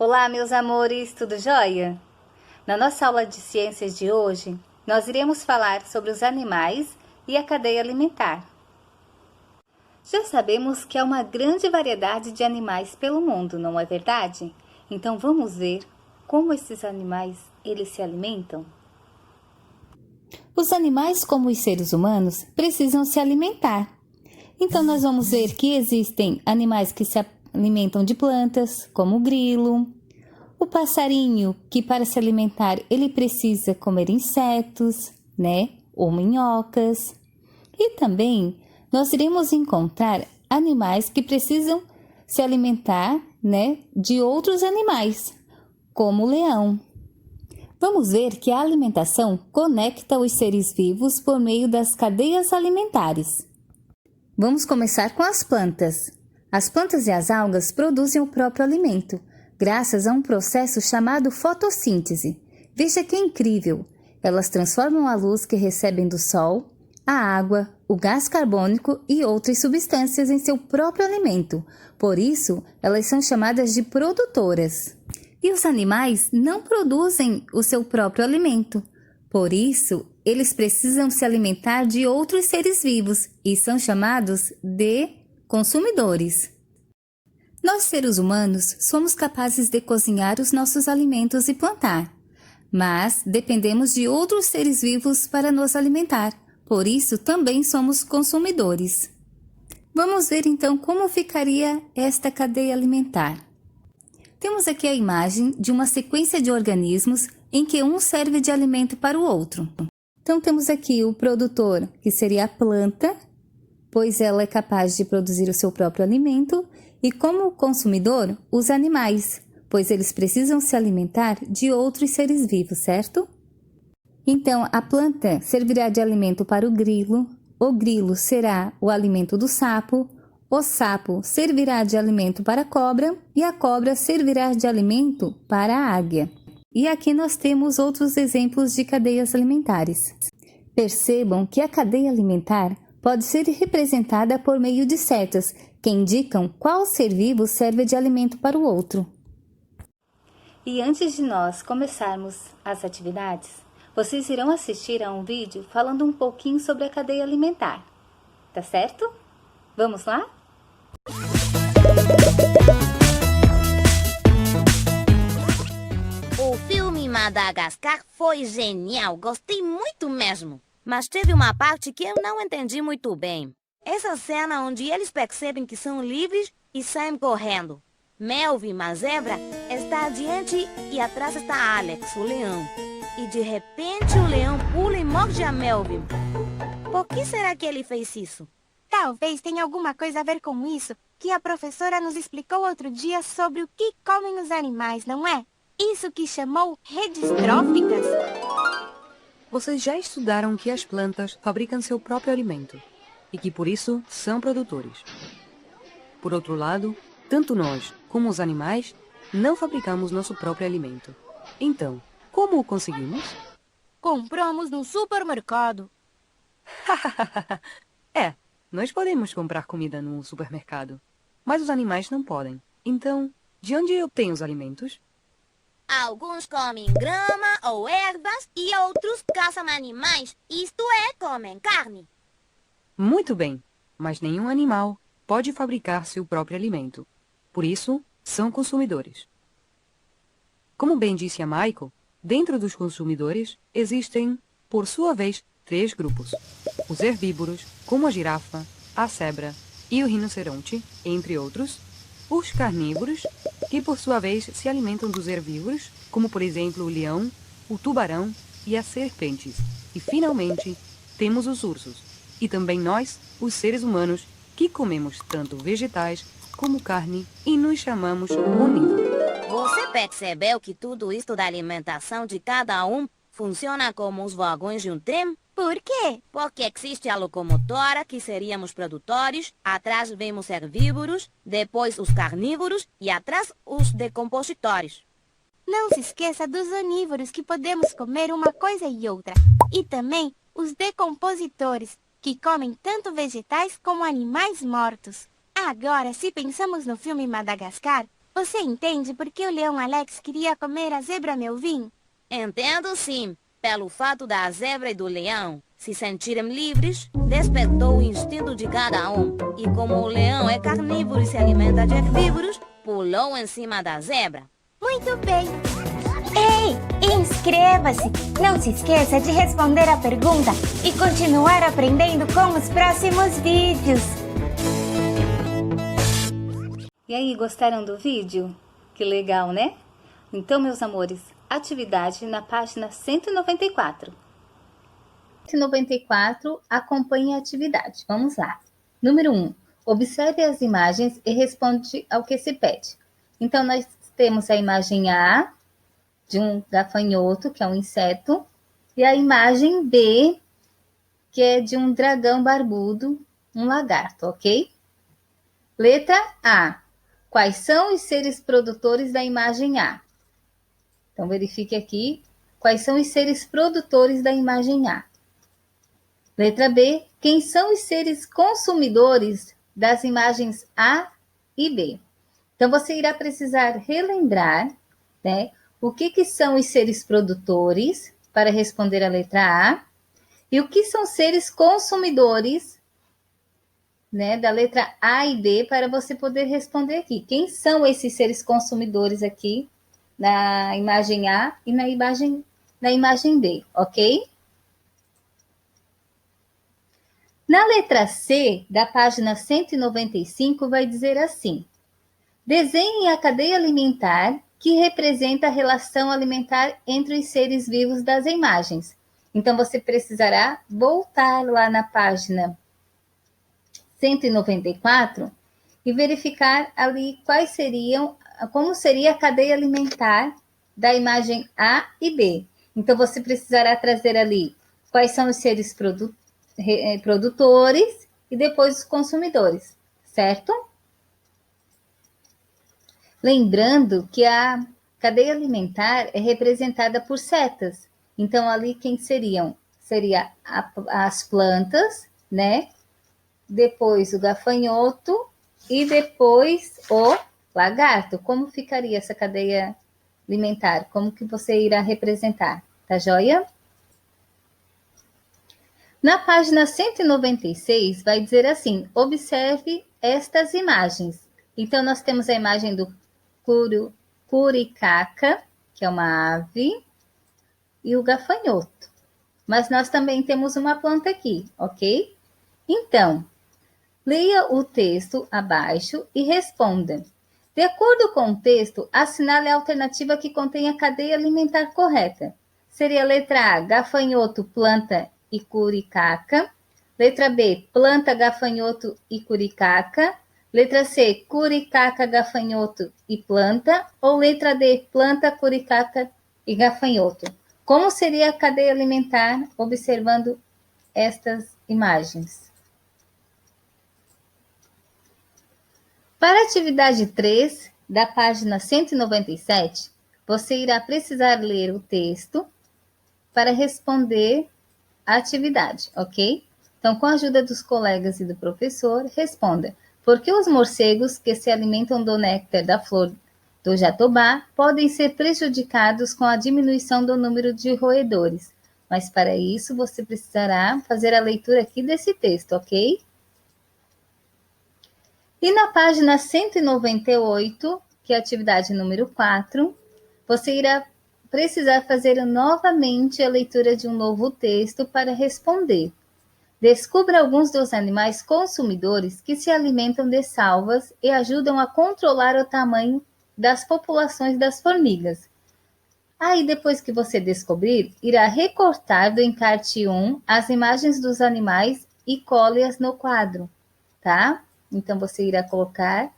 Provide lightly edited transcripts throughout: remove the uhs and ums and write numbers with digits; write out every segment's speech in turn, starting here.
Olá, meus amores, tudo jóia? Na nossa aula de ciências de hoje, nós iremos falar sobre os animais e a cadeia alimentar. Já sabemos que há uma grande variedade de animais pelo mundo, não é verdade? Então vamos ver como esses animais eles se alimentam? Os animais, como os seres humanos, precisam se alimentar. Então nós vamos ver que existem animais que se alimentam de plantas, como o grilo, o passarinho, que para se alimentar ele precisa comer insetos, ou minhocas. E também nós iremos encontrar animais que precisam se alimentar, de outros animais, como o leão. Vamos ver que a alimentação conecta os seres vivos por meio das cadeias alimentares. Vamos começar com as plantas. As plantas e as algas produzem o próprio alimento, graças a um processo chamado fotossíntese. Veja que incrível! Elas transformam a luz que recebem do sol, a água, o gás carbônico e outras substâncias em seu próprio alimento. Por isso, elas são chamadas de produtoras. E os animais não produzem o seu próprio alimento. Por isso, eles precisam se alimentar de outros seres vivos e são chamados de consumidores. Nós, seres humanos, somos capazes de cozinhar os nossos alimentos e plantar, mas dependemos de outros seres vivos para nos alimentar, por isso também somos consumidores. Vamos ver então como ficaria esta cadeia alimentar. Temos aqui a imagem de uma sequência de organismos em que um serve de alimento para o outro. Então temos aqui o produtor, que seria a planta, pois ela é capaz de produzir o seu próprio alimento, e como consumidor, os animais, pois eles precisam se alimentar de outros seres vivos, certo? Então, a planta servirá de alimento para o grilo será o alimento do sapo, o sapo servirá de alimento para a cobra e a cobra servirá de alimento para a águia. E aqui nós temos outros exemplos de cadeias alimentares. Percebam que a cadeia alimentar pode ser representada por meio de setas, que indicam qual ser vivo serve de alimento para o outro. E antes de nós começarmos as atividades, vocês irão assistir a um vídeo falando um pouquinho sobre a cadeia alimentar. Tá certo? Vamos lá? O filme Madagascar foi genial, gostei muito mesmo. Mas teve uma parte que eu não entendi muito bem. Essa cena onde eles percebem que são livres e saem correndo. Melvin, a zebra, está adiante e atrás está Alex, o leão. E de repente o leão pula e morde a Melvin. Por que será que ele fez isso? Talvez tenha alguma coisa a ver com isso que a professora nos explicou outro dia sobre o que comem os animais, não é? Isso que chamou redes tróficas. Vocês já estudaram que as plantas fabricam seu próprio alimento e que por isso são produtores. Por outro lado, tanto nós como os animais não fabricamos nosso próprio alimento. Então, como o conseguimos? Compramos no supermercado. Nós podemos comprar comida no supermercado, mas os animais não podem. Então, de onde obtêm os alimentos? Alguns comem grama ou ervas e outros caçam animais, isto é, comem carne. Muito bem, mas nenhum animal pode fabricar seu próprio alimento. Por isso, são consumidores. Como bem disse a Michael, dentro dos consumidores existem, por sua vez, 3 grupos. Os herbívoros, como a girafa, a zebra e o rinoceronte, entre outros. Os carnívoros, que por sua vez se alimentam dos herbívoros, como por exemplo o leão, o tubarão e as serpentes. E finalmente, temos os ursos. E também nós, os seres humanos, que comemos tanto vegetais como carne e nos chamamos onívoros. Você percebeu que tudo isto da alimentação de cada um funciona como os vagões de um trem? Por quê? Porque existe a locomotora, que seríamos produtores, atrás vem os herbívoros, depois os carnívoros e atrás os decompositores. Não se esqueça dos onívoros, que podemos comer uma coisa e outra. E também os decompositores, que comem tanto vegetais como animais mortos. Agora, se pensamos no filme Madagascar, Você entende por que o leão Alex queria comer a zebra Melvin? Entendo sim. Pelo fato da zebra e do leão se sentirem livres, despertou o instinto de cada um. E como o leão é carnívoro e se alimenta de herbívoros, pulou em cima da zebra. Muito bem. Ei, inscreva-se! Não se esqueça de responder a pergunta e continuar aprendendo com os próximos vídeos. E aí, gostaram do vídeo? Que legal, né? Então, meus amores, atividade na página 194. 194, acompanhe a atividade. Vamos lá. Número 1. Observe as imagens e responde ao que se pede. Então, nós temos a imagem A, de um gafanhoto, que é um inseto, e a imagem B, que é de um dragão barbudo, um lagarto, ok? Letra A. Quais são os seres produtores da imagem A? Então, verifique aqui quais são os seres produtores da imagem A. Letra B. Quem são os seres consumidores das imagens A e B? Então, você irá precisar relembrar, né, o que são os seres produtores para responder a letra A e o que são seres consumidores, né, da letra A e B para você poder responder aqui. Quem são esses seres consumidores aqui na imagem A e na imagem B, ok? Na letra C da página 195 vai dizer assim: desenhe a cadeia alimentar que representa a relação alimentar entre os seres vivos das imagens. Então, você precisará voltar lá na página 194 e verificar ali como seria a cadeia alimentar da imagem A e B. Então, você precisará trazer ali quais são os seres produtores e depois os consumidores, certo? Lembrando que a cadeia alimentar é representada por setas. Então, ali quem seriam? Seria as plantas, né? Depois o gafanhoto e depois o lagarto. Como ficaria essa cadeia alimentar? Como que você irá representar? Tá joia? Na página 196 vai dizer assim: observe estas imagens. Então, nós temos a imagem do curicaca, que é uma ave, e o gafanhoto. Mas nós também temos uma planta aqui, ok? Então, leia o texto abaixo e responda. De acordo com o texto, assinale a alternativa que contém a cadeia alimentar correta. Seria a letra A, gafanhoto, planta e curicaca. Letra B, planta, gafanhoto e curicaca. Letra C, curicaca, gafanhoto e planta. Ou letra D, planta, curicaca e gafanhoto. Como seria a cadeia alimentar observando estas imagens? Para a atividade 3, da página 197, você irá precisar ler o texto para responder a atividade, ok? Então, com a ajuda dos colegas e do professor, responda: por que os morcegos que se alimentam do néctar da flor do jatobá podem ser prejudicados com a diminuição do número de roedores? Mas para isso, você precisará fazer a leitura aqui desse texto, ok? E na página 198, que é a atividade número 4, você irá precisar fazer novamente a leitura de um novo texto para responder. Descubra alguns dos animais consumidores que se alimentam de salvas e ajudam a controlar o tamanho das populações das formigas. Aí, depois que você descobrir, irá recortar do encarte 1 as imagens dos animais e cole-as no quadro, tá? Então, você irá colocar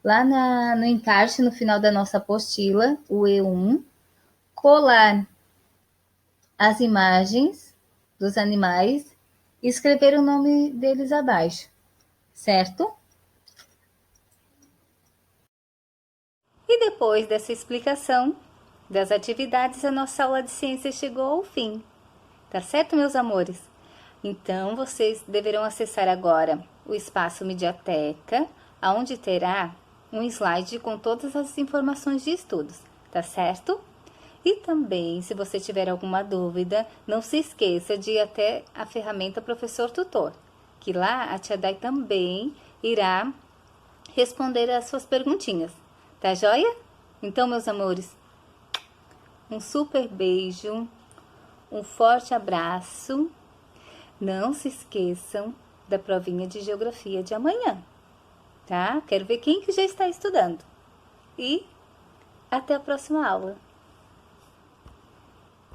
lá no encarte, no final da nossa apostila, o E1, colar as imagens dos animais e escrever o nome deles abaixo, certo? E depois dessa explicação das atividades, a nossa aula de ciências chegou ao fim. Tá certo, meus amores? Então, vocês deverão acessar agora o espaço Mediateca, onde terá um slide com todas as informações de estudos, tá certo? E também, se você tiver alguma dúvida, não se esqueça de ir até a ferramenta Professor Tutor, que lá a tia Dai também irá responder as suas perguntinhas, tá joia? Então, meus amores, um super beijo, um forte abraço. Não se esqueçam da provinha de geografia de amanhã, tá? Quero ver quem que já está estudando. E até a próxima aula.